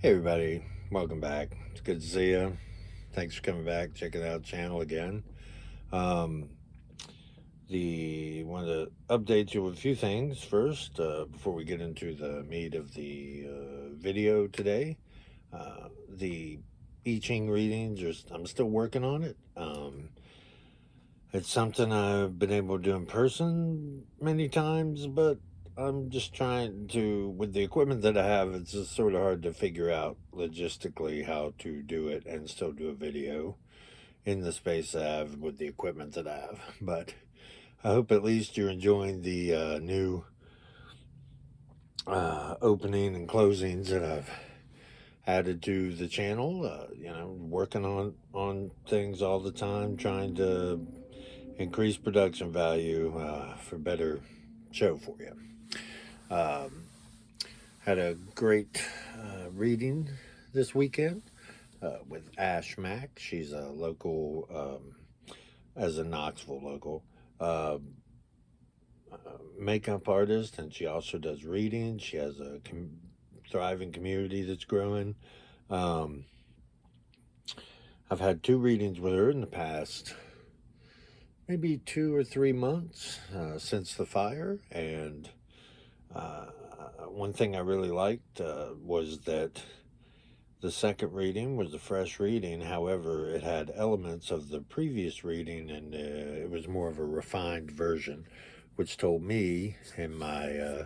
Hey everybody, welcome back. It's good to see you. Thanks for coming back, checking out the channel again. Um, the want to update you with a few things first before we get into the meat of the video today. The I Ching readings, I'm still working on it. It's something I've been able to do in person many times, but I'm just trying to, with the equipment that I have, it's just sort of hard to figure out logistically how to do it and still do a video in the space I have with the equipment that I have. But I hope at least you're enjoying the new opening and closings that I've added to the channel. Working on things all the time, trying to increase production value for better show for you. Had a great reading this weekend with Ash Mack. She's a local, as a Knoxville local, makeup artist, and she also does readings. She has a thriving community that's growing. I've had 2 readings with her in the past maybe 2 or 3 months since the fire, and one thing I really liked was that the second reading was a fresh reading. However, it had elements of the previous reading, and it was more of a refined version, which told me in my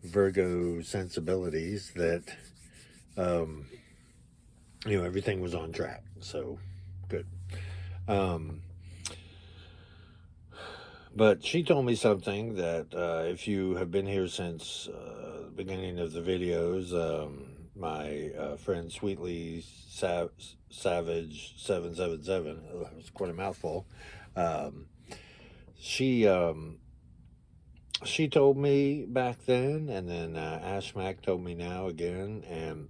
Virgo sensibilities that everything was on track. So good. But she told me something that if you have been here since the beginning of the videos, my friend Sweetly Savage 777, that was quite a mouthful. She told me back then, and then Ash Mack told me now again, and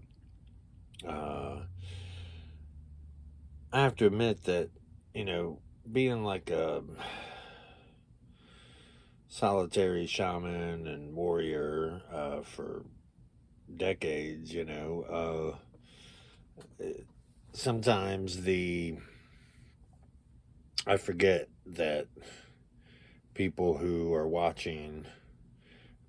I have to admit that being like a solitary shaman and warrior for decades, sometimes I forget that people who are watching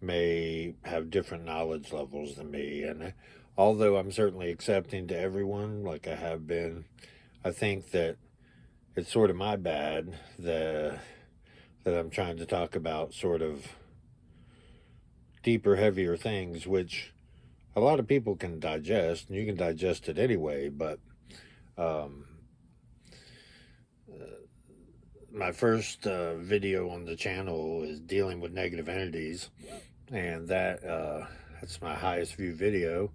may have different knowledge levels than me, and although I'm certainly accepting to everyone like I have been, I think that it's sort of my bad that I'm trying to talk about sort of deeper, heavier things, which a lot of people can digest, and you can digest it anyway, but my first video on the channel is dealing with negative entities, and that's my highest view video.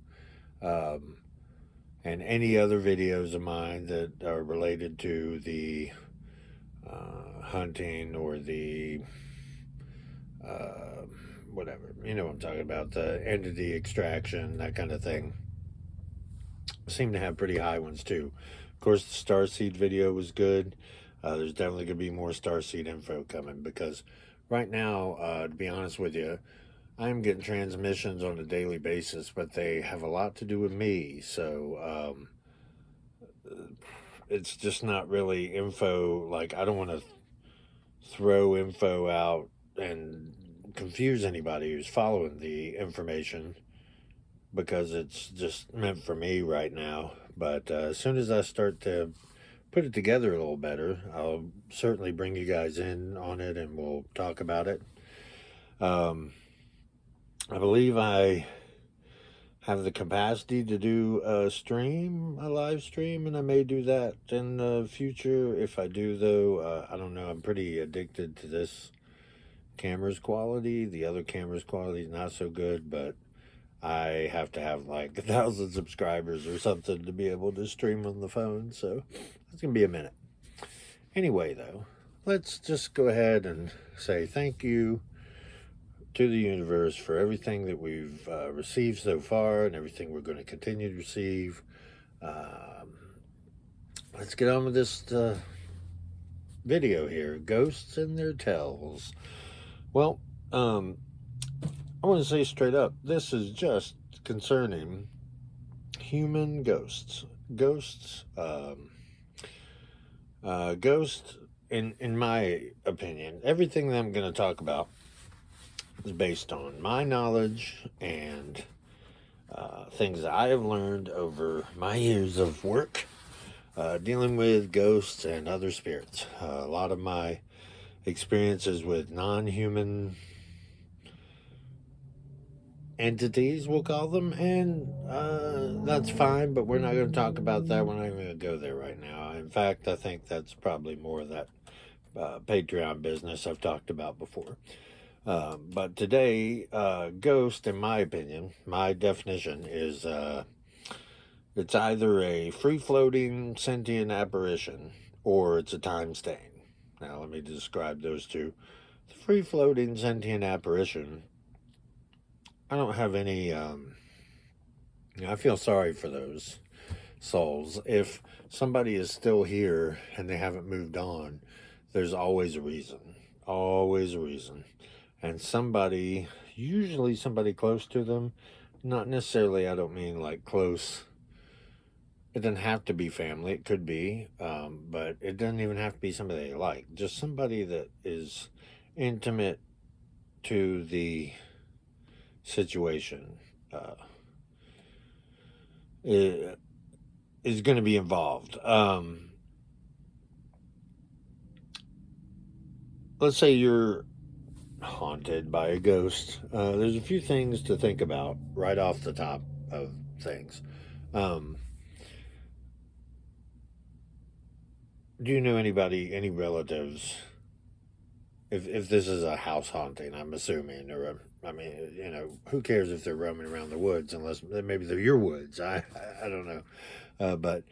And any other videos of mine that are related to the hunting or the whatever, what I'm talking about, the entity extraction, that kind of thing, seem to have pretty high ones too. Of course, the Starseed video was good. There's definitely going to be more Starseed info coming, because right now, to be honest with you, I'm getting transmissions on a daily basis, but they have a lot to do with me. So it's just not really info. Like, I don't want to throw info out and confuse anybody who's following the information, because it's just meant for me right now. But as soon as I start to put it together a little better, I'll certainly bring you guys in on it, and we'll talk about it. I believe I have the capacity to do a live stream, and I may do that in the future. If I do, though, I don't know. I'm pretty addicted to this camera's quality. The other camera's quality is not so good, but I have to have like 1,000 subscribers or something to be able to stream on the phone, so it's going to be a minute. Anyway, though, let's just go ahead and say thank you to the universe for everything that we've received so far, and everything we're going to continue to receive. Let's get on with this video here. Ghosts and their tells. Well, I want to say straight up, this is just concerning human ghosts. Ghosts, ghosts, in my opinion, everything that I'm going to talk about is based on my knowledge and things that I have learned over my years of work dealing with ghosts and other spirits. A lot of my experiences with non-human entities, we'll call them, and that's fine, but we're not going to talk about that. We're not even going to go there right now. In fact, I think that's probably more of that Patreon business I've talked about before. But today, ghost, in my opinion, my definition is it's either a free-floating sentient apparition or it's a time stain. Now, let me describe those two. The free-floating sentient apparition, I don't have any, I feel sorry for those souls. If somebody is still here and they haven't moved on, there's always a reason. Always a reason. And somebody, usually somebody close to them, not necessarily, I don't mean like close. It doesn't have to be family. It could be, but it doesn't even have to be somebody they like. Just somebody that is intimate to the situation is going to be involved. Let's say you're haunted by a ghost. There's a few things to think about right off the top of things. Do you know anybody, any relatives? If this is a house haunting, I'm assuming, or I mean, you know, who cares if they're roaming around the woods, unless maybe they're your woods. I don't know, but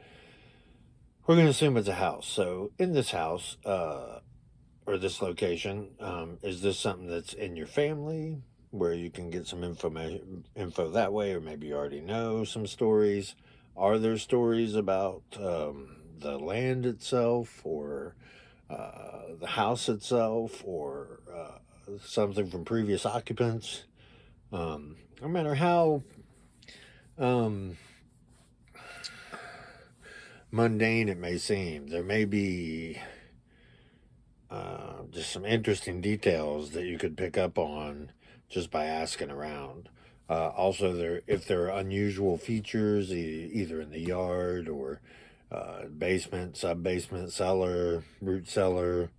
we're going to assume it's a house. So in this house, or this location, is this something that's in your family where you can get some info that way, or maybe you already know some stories? Are there stories about the land itself, or the house itself, or something from previous occupants? No matter how mundane it may seem, there may be just some interesting details that you could pick up on just by asking around. Also, if there are unusual features, either in the yard or basement, sub-basement, cellar, root cellar,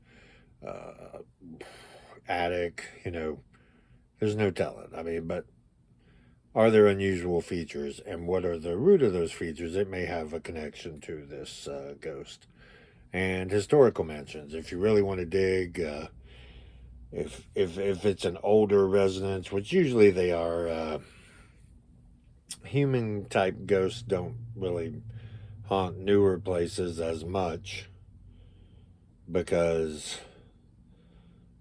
attic, you know, there's no telling. I mean, but are there unusual features, and what are the root of those features? It may have a connection to this ghost. And historical mentions, if you really want to dig, if it's an older residence, which usually they are, human type ghosts don't really haunt newer places as much, because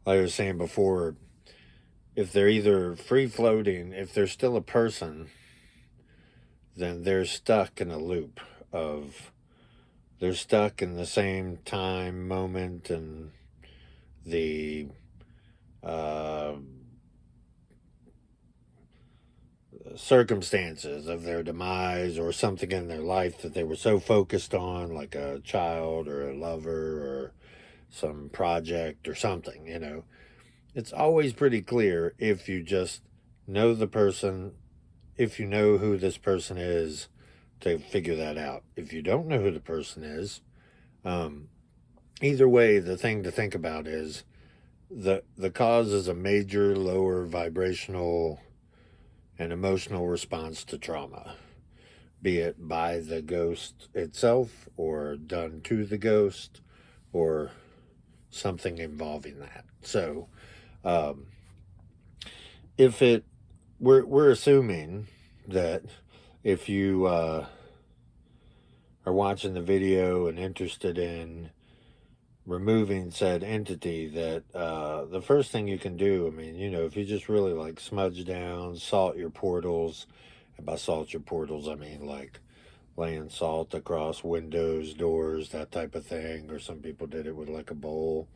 like I was saying before, if they're either free floating, if they're still a person, then they're stuck in a loop of, they're stuck in the same time, moment, and the circumstances of their demise, or something in their life that they were so focused on, like a child or a lover or some project or something, you know. It's always pretty clear if you just know the person, if you know who this person is, to figure that out. If you don't know who the person is, either way, the thing to think about is the cause is a major lower vibrational and emotional response to trauma, be it by the ghost itself, or done to the ghost, or something involving that. So if it, we're assuming that if you are watching the video and interested in removing said entity, that the first thing you can do, I mean, you know, if you just really like smudge down, salt your portals, and by salt your portals, I mean like laying salt across windows, doors, that type of thing, or some people did it with like a bowl.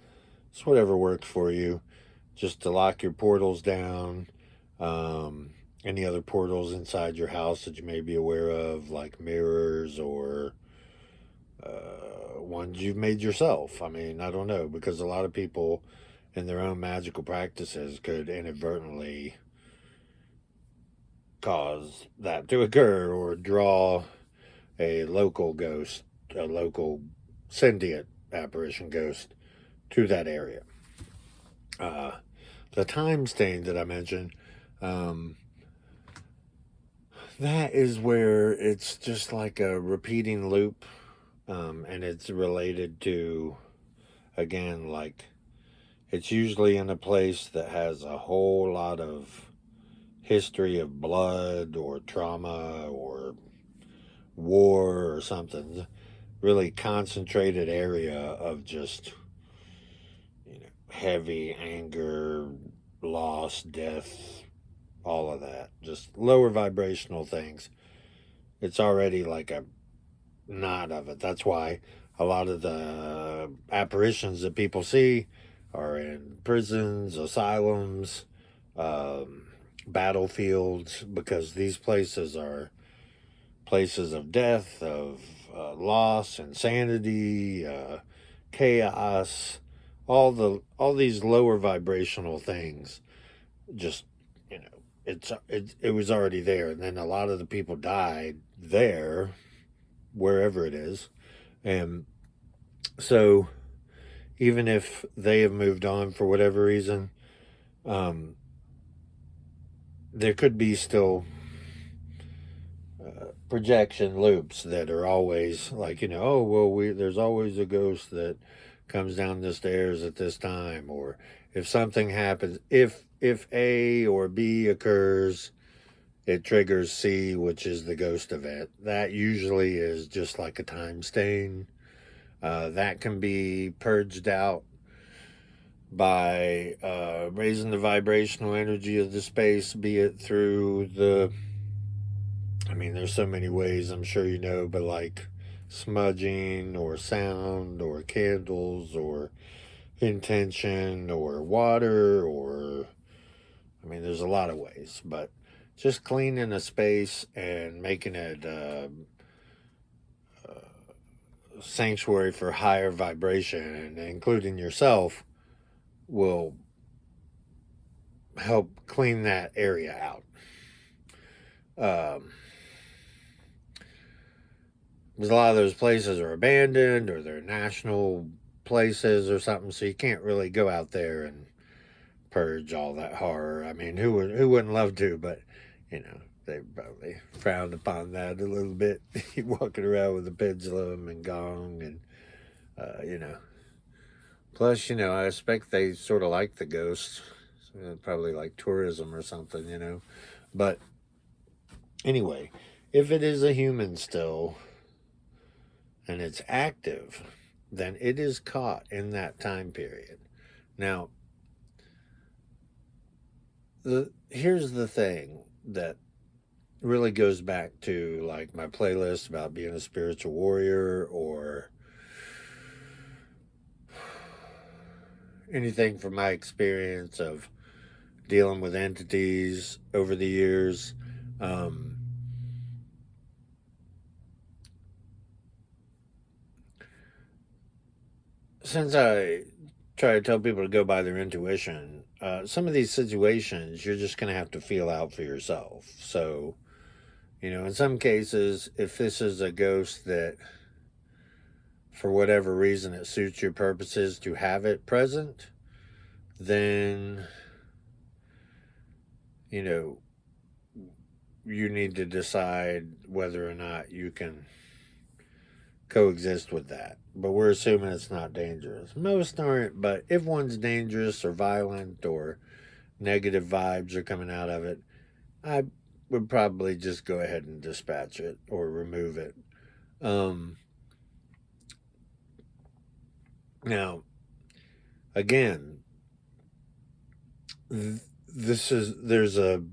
It's whatever works for you, just to lock your portals down. any other portals inside your house that you may be aware of, like mirrors or ones you've made yourself. I mean, I don't know, because a lot of people in their own magical practices could inadvertently cause that to occur or draw a local ghost, a local sentient apparition ghost to that area. The time stain that I mentioned, um, that is where it's just like a repeating loop, and it's related to, again, like it's usually in a place that has a whole lot of history of blood or trauma or war or something. Really concentrated area of just, heavy anger, loss, death, all of that. Just lower vibrational things. It's already like a knot of it. That's why a lot of the apparitions that people see are in prisons, asylums, um, battlefields, because these places are places of death, of loss, insanity, chaos, all these lower vibrational things. Just, it was already there, and then a lot of the people died there, wherever it is, and so even if they have moved on for whatever reason, um, there could be still projection loops that are always like, oh well, there's always a ghost that comes down the stairs at this time, or if something happens, if A or B occurs, it triggers C, which is the ghost event. That usually is just like a time stain. That can be purged out by raising the vibrational energy of the space, be it through I mean, there's so many ways, I'm sure you know, but like smudging or sound or candles or intention or water, or, I mean, there's a lot of ways, but just cleaning a space and making it sanctuary for higher vibration, and including yourself, will help clean that area out. Because a lot of those places are abandoned, or they're national places or something, so you can't really go out there and purge all that horror. I mean, who wouldn't love to? But they probably frowned upon that a little bit. Walking around with a pendulum and gong, and Plus, I expect they sort of like the ghosts. So probably like tourism or something. But anyway, if it is a human still and it's active, then it is caught in that time period. Now, here's the thing that really goes back to like my playlist about being a spiritual warrior, or anything from my experience of dealing with entities over the years. Since I try to tell people to go by their intuition, some of these situations you're just going to have to feel out for yourself. So, in some cases, if this is a ghost that, for whatever reason, it suits your purposes to have it present, then, you need to decide whether or not you can coexist with that. But we're assuming it's not dangerous. Most aren't, but if one's dangerous or violent or negative vibes are coming out of it, I would probably just go ahead and dispatch it or remove it. Now, again, there's a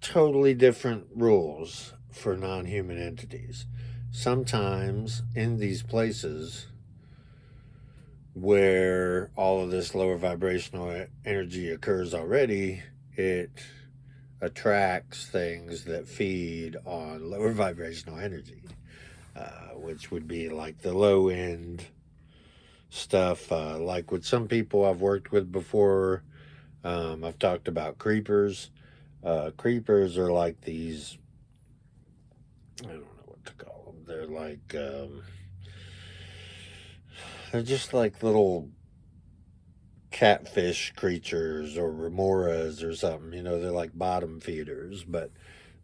totally different rules for non-human entities. Sometimes in these places where all of this lower vibrational energy occurs already, it attracts things that feed on lower vibrational energy, which would be like the low end stuff. Like with some people I've worked with before, I've talked about creepers. Creepers are like these, I don't know what to call them. They're just like little catfish creatures or remoras or something. They're like bottom feeders, but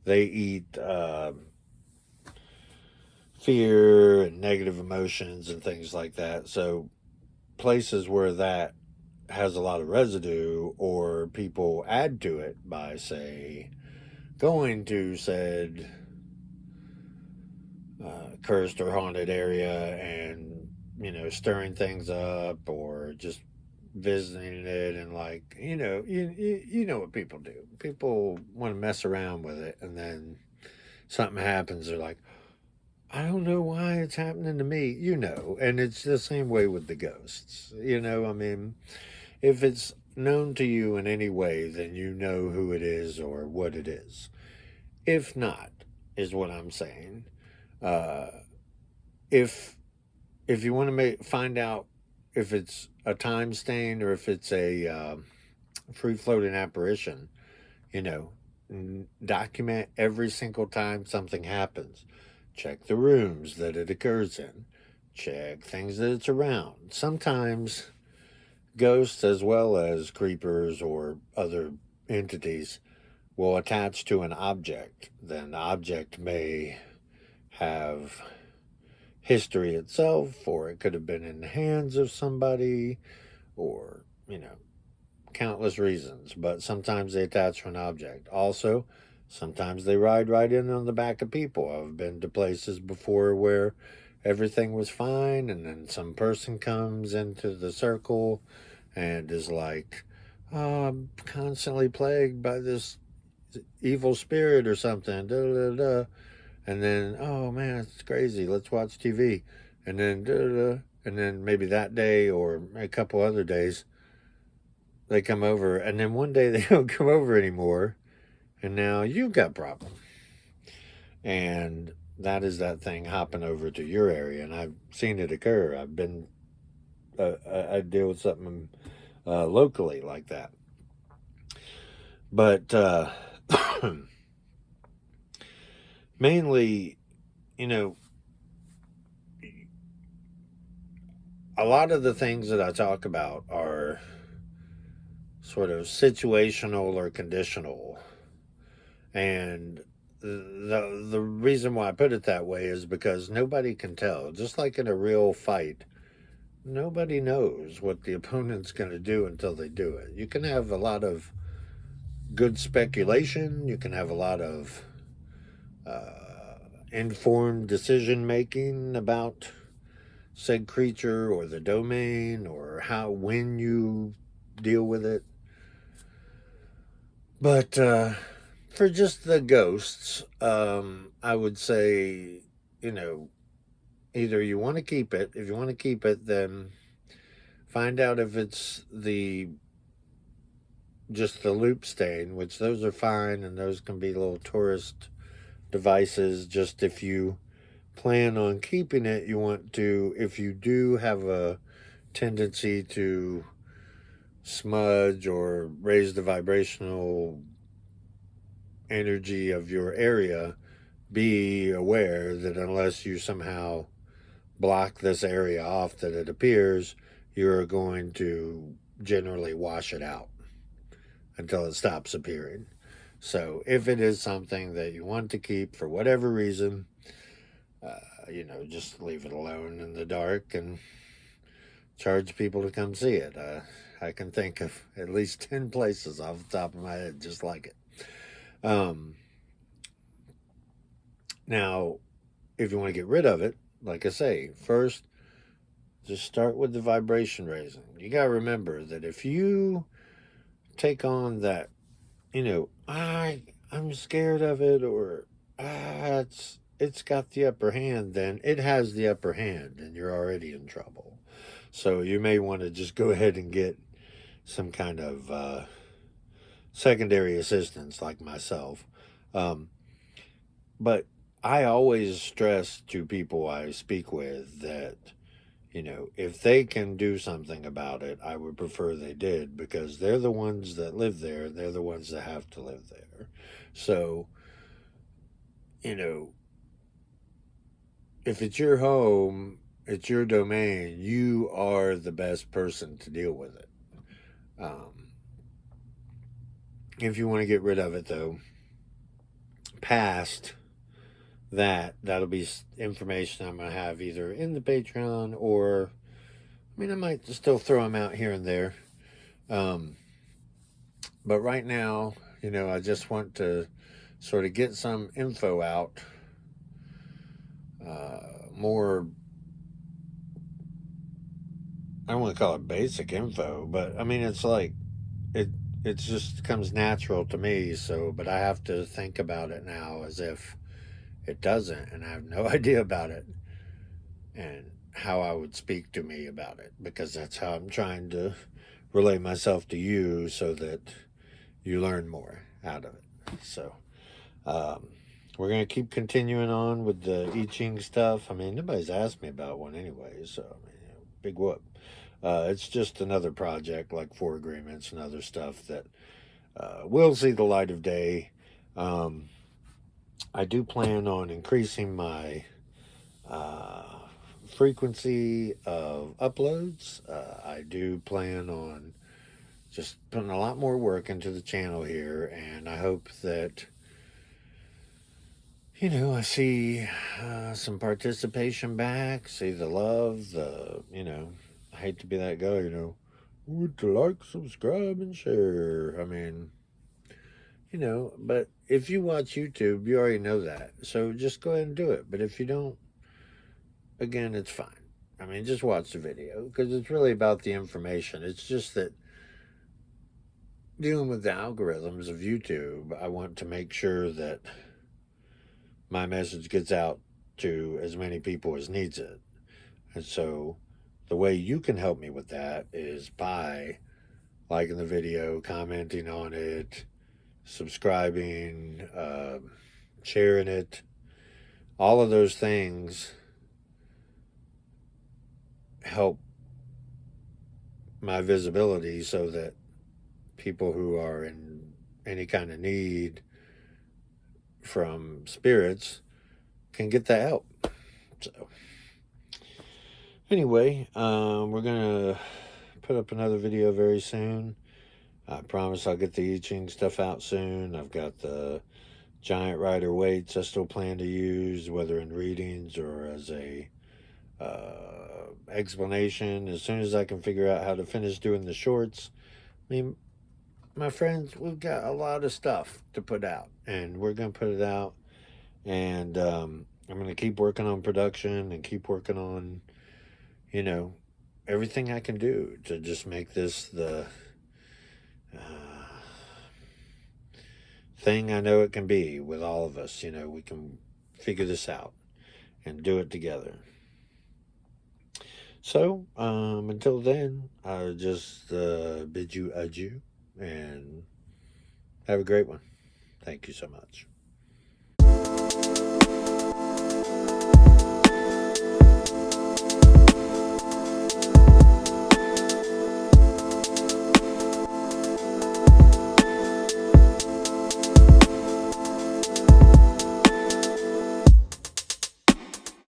they eat fear and negative emotions and things like that. So places where that has a lot of residue, or people add to it by, say, going to said cursed or haunted area and stirring things up, or just visiting it, and like you know what people do. People want to mess around with it, and then something happens. They're like, I don't know why it's happening to me, and it's the same way with the ghosts. I mean, if it's known to you in any way, then you know who it is or what it is. If not, is what I'm saying. Uh, if if you want to find out if it's a time stain or if it's a free floating apparition, you know, document every single time something happens. Check the rooms that it occurs in. Check things that it's around. Sometimes ghosts, as well as creepers or other entities, will attach to an object. Then the object may have history itself, or it could have been in the hands of somebody, or, countless reasons. But sometimes they attach to an object. Also, sometimes they ride right in on the back of people. I've been to places before where everything was fine, and then some person comes into the circle and is like, oh, I'm constantly plagued by this evil spirit or something. Da, da, da. And then, oh man, it's crazy. Let's watch TV. And then, da, da, da. And then maybe that day or a couple other days, they come over. And then one day they don't come over anymore. And now you've got problems. And that is that thing hopping over to your area. And I've seen it occur. I deal with something locally like that. But mainly, you know, a lot of the things that I talk about are sort of situational or conditional. And the reason why I put it that way is because nobody can tell. Just like in a real fight, nobody knows what the opponent's going to do until they do it. You can have a lot of good speculation, you can have a lot of informed decision making about said creature or the domain or when you deal with it. But for just the ghosts, I would say, either you want to keep it. If you want to keep it, then find out if it's just the loop stain, which those are fine, and those can be little tourist devices. Just if you plan on keeping it, you want to, if you do have a tendency to smudge or raise the vibrational energy of your area, be aware that unless you somehow block this area off that it appears, you're going to generally wash it out until it stops appearing. So if it is something that you want to keep for whatever reason, just leave it alone in the dark and charge people to come see it. I can think of at least 10 places off the top of my head just like it. Now, if you want to get rid of it, like I say, first, just start with the vibration raising. You got to remember that if you take on that, I'm scared of it, or it's got the upper hand, then it has the upper hand and you're already in trouble. So you may want to just go ahead and get some kind of secondary assistants like myself. Um, but I always stress to people I speak with that, if they can do something about it, I would prefer they did, because they're the ones that live there. They're the ones that have to live there. So, you know, if it's your home, it's your domain, you are the best person to deal with it. Um, if you want to get rid of it, though, past that'll be information I'm going to have either in the Patreon, or, I mean, I might still throw them out here and there. But right now, I just want to sort of get some info out, more, I don't want to call it basic info, but I mean, it's like, it just comes natural to me. So, but I have to think about it now as if it doesn't, and I have no idea about it and how I would speak to me about it, because that's how I'm trying to relate myself to you so that you learn more out of it. So, um, we're going to keep continuing on with the I Ching stuff. I mean, nobody's asked me about one anyway, so, I mean, big whoop. It's just another project like Four Agreements and other stuff that will see the light of day. I do plan on increasing my frequency of uploads. I do plan on just putting a lot more work into the channel here, and I hope that, I see some participation back, see the love, I hate to be that guy, would like, subscribe, and share. I mean, but if you watch YouTube, you already know that. So just go ahead and do it. But if you don't, again, it's fine. I mean, just watch the video, because it's really about the information. It's just that dealing with the algorithms of YouTube, I want to make sure that my message gets out to as many people as needs it. And so the way you can help me with that is by liking the video, commenting on it, subscribing, sharing it. All of those things help my visibility so that people who are in any kind of need from spirits can get that help. So anyway, we're gonna put up another video very soon. I promise I'll get the I Ching stuff out soon. I've got the giant rider weights I still plan to use, whether in readings or as a explanation. As soon as I can figure out how to finish doing the shorts, I mean, my friends, we've got a lot of stuff to put out, and we're going to put it out. And I'm going to keep working on production and keep working on, everything I can do to just make this the thing I know it can be with all of us. We can figure this out and do it together. So, until then, I just bid you adieu and have a great one. Thank you so much.